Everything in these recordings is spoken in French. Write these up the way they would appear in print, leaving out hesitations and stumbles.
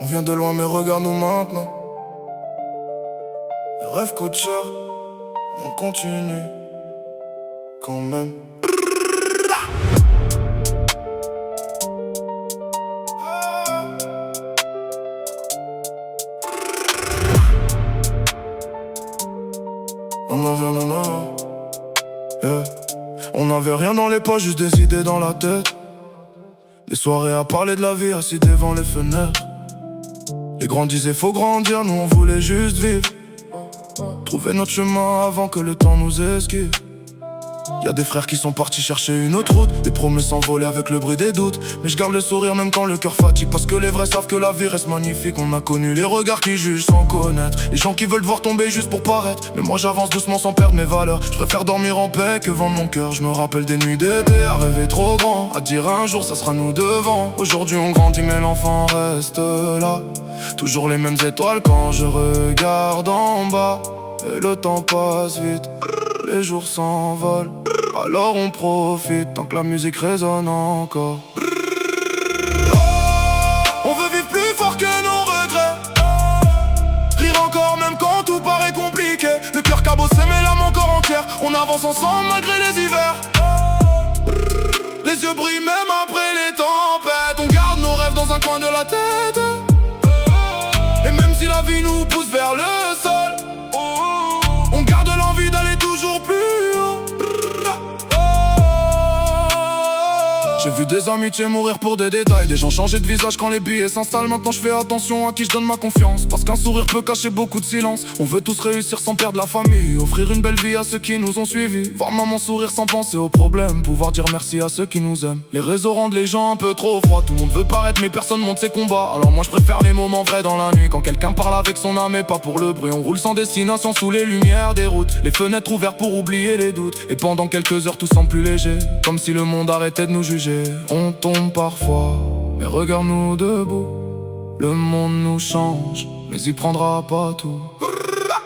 vient de loin mais regarde-nous maintenant. Les rêves coûtent cher, on continue quand même. Yeah. On n'avait rien dans les poches, juste des idées dans la tête. Des soirées à parler de la vie, assis devant les fenêtres. Les grands disaient faut grandir, nous on voulait juste vivre. Trouver notre chemin avant que le temps nous esquive. Y'a des frères qui sont partis chercher une autre route. Des promesses s'envolaient avec le bruit des doutes. Mais je garde le sourire même quand le cœur fatigue. Parce que les vrais savent que la vie reste magnifique. On a connu les regards qui jugent sans connaître. Les gens qui veulent voir tomber juste pour paraître. Mais moi j'avance doucement sans perdre mes valeurs. Je préfère dormir en paix que vendre mon cœur. Je me rappelle des nuits d'été à rêver trop grand. À dire un jour ça sera nous devant. Aujourd'hui on grandit mais l'enfant reste là. Toujours les mêmes étoiles quand je regarde en bas. Et le temps passe vite, les jours s'envolent. Alors on profite tant que la musique résonne encore. On veut vivre plus fort que nos regrets. Rire encore même quand tout paraît compliqué. Le cœur cabossé mais l'âme encore entière. On avance ensemble malgré les hivers. Les yeux brillent même après les tempêtes. On garde nos rêves dans un coin de la tête. Et même si la vie nous pousse vers le sol, on garde l'envie d'aller toujours plus haut. J'ai vu des amitiés mourir pour des détails. Des gens changer de visage quand les billets s'installent. Maintenant je fais attention à qui je donne ma confiance. Parce qu'un sourire peut cacher beaucoup de silence. On veut tous réussir sans perdre la famille. Offrir une belle vie à ceux qui nous ont suivis. Voir maman sourire sans penser aux problèmes. Pouvoir dire merci à ceux qui nous aiment. Les réseaux rendent les gens un peu trop froids. Tout le monde veut paraître mais personne monte ses combats. Alors moi je préfère les moments vrais dans la nuit. Quand quelqu'un parle avec son âme et pas pour le bruit. On roule sans destination sous les lumières des routes. Les fenêtres ouvertes pour oublier les doutes. Et pendant quelques heures tout semble plus léger. Comme si le monde arrêtait de nous juger. On tombe parfois, mais regarde-nous debout. Le monde nous change, mais il prendra pas tout.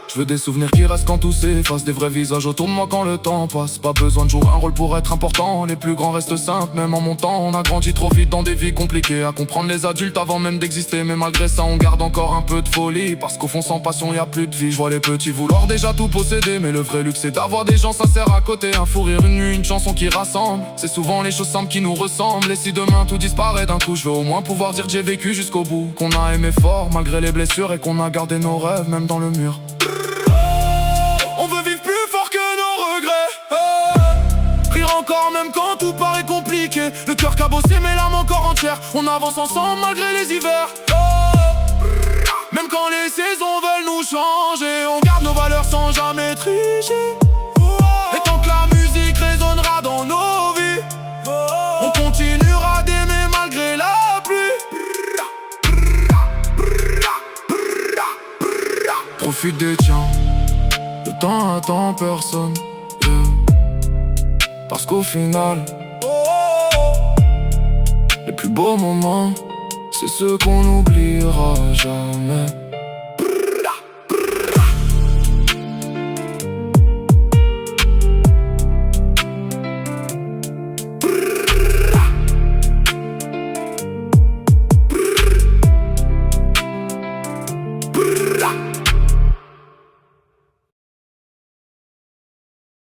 Je veux des souvenirs qui restent quand tout s'efface. Des vrais visages autour de moi quand le temps passe. Pas besoin de jouer un rôle pour être important. Les plus grands restent simples, même en montant. On a grandi trop vite dans des vies compliquées. À comprendre les adultes avant même d'exister. Mais malgré ça on garde encore un peu de folie. Parce qu'au fond sans passion y a plus de vie. Je vois les petits vouloir déjà tout posséder. Mais le vrai luxe c'est d'avoir des gens sincères à côté. Un fou rire, une nuit, une chanson qui rassemble. C'est souvent les choses simples qui nous ressemblent. Et si demain tout disparaît d'un coup, je veux au moins pouvoir dire que j'ai vécu jusqu'au bout. Qu'on a aimé fort malgré les blessures. Et qu'on a gardé nos rêves même dans le mur. On veut vivre plus fort que nos regrets. Rire encore même quand tout paraît compliqué. Le cœur cabossé mais l'âme encore entière. On avance ensemble malgré les hivers. Même quand les saisons veulent nous changer. On garde nos valeurs sans jamais tricher. Et tant que la musique résonnera dans nos vies, on continuera d'aimer malgré la pluie. Profite des tiens. Le temps attend personne, parce qu'au final, les plus beaux moments, c'est ceux qu'on n'oubliera jamais.